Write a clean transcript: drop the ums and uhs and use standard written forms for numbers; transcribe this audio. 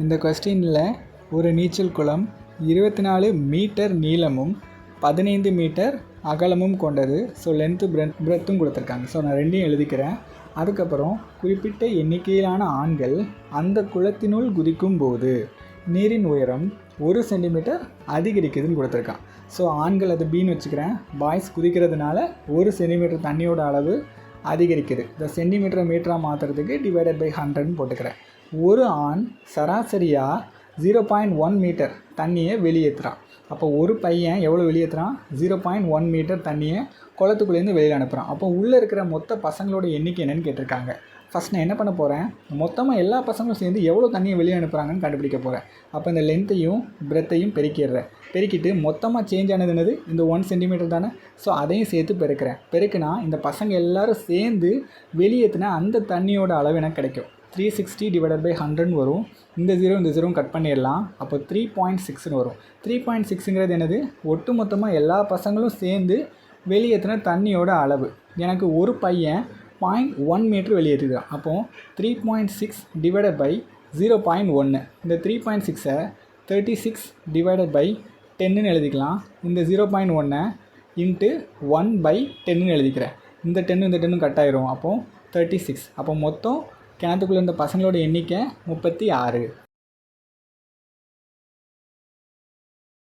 இந்த கொஸ்டினில் ஒரு நீச்சல் குளம் 24 மீட்டர் நீளமும் 15 மீட்டர் அகலமும் கொண்டது. ஸோ லென்த்து பிரெத்தும் கொடுத்துருக்காங்க. ஸோ நான் ரெண்டையும் எழுதிக்கிறேன். அதுக்கப்புறம் குறிப்பிட்ட எண்ணிக்கையிலான ஆண்கள் அந்த குளத்தினுள் குதிக்கும் போது நீரின் உயரம் 1 சென்டிமீட்டர் அதிகரிக்குதுன்னு கொடுத்துருக்கான். ஸோ ஆண்கள் அது பீன்னு வச்சுக்கிறேன். பாய்ஸ் குதிக்கிறதுனால 1 சென்டிமீட்டர் தண்ணியோட அளவு அதிகரிக்குது. இந்த சென்டிமீட்டரை மீட்டராக மாற்றுறதுக்கு டிவைடட் பை 100ன்னு போட்டுக்கிறேன். ஒரு ஆண் சராசரியாக 0.1 மீட்டர் தண்ணியை வெளியேற்றுறான். அப்போ ஒரு பையன் எவ்வளோ வெளியேற்றுறான்? 0.1 மீட்டர் தண்ணியை குளத்துக்குள்ளேருந்து வெளியில் அனுப்புகிறான். அப்போ உள்ளே இருக்கிற மொத்த பசங்களோட எண்ணிக்கை என்னென்னு கேட்டிருக்காங்க. ஃபஸ்ட் நான் என்ன பண்ண போகிறேன், மொத்தமாக எல்லா பசங்களும் சேர்ந்து எவ்வளோ தண்ணியை வெளியே அனுப்புகிறாங்கன்னு கண்டுபிடிக்க போகிறேன். அப்போ இந்த லென்த்தையும் பிரெத்தையும் பெருக்கிடுறேன். பெருக்கிட்டு மொத்தமாக சேஞ்ச் ஆனது என்னது? இந்த 1 சென்டிமீட்டர் தானே. ஸோ அதையும் சேர்த்து பெருக்கிறேன். பெருக்குனா இந்த பசங்க எல்லோரும் சேர்ந்து வெளியேற்றினா அந்த தண்ணியோட அளவு எனக்கு கிடைக்கும். 360 டிவைடட் பை 100 வரும். இந்த 0 கட் பண்ணிடலாம். அப்போ 3.6ன்னு வரும். 3.6ங்கிறது என்னது? ஒட்டு மொத்தமாக எல்லா பசங்களும் சேர்ந்து வெளியேற்றின தண்ணியோட அளவு. எனக்கு ஒரு பையன் 0.1 மீட்டர் வெளியேற்றுதான். அப்போது 3.6 டிவைடட் பை 0.1. இந்த 3.6ஐ 36 டிவைடட் பை 10ன்னு எழுதிக்கலாம். இந்த 0.1 இன்ட்டு 1/10ன்னு எழுதிக்கிறேன். இந்த 10 கட் ஆயிரும். அப்போது 36. அப்போ மொத்தம் கிணத்துக்குள்ளே இருந்த பசங்களோட எண்ணிக்கை 36.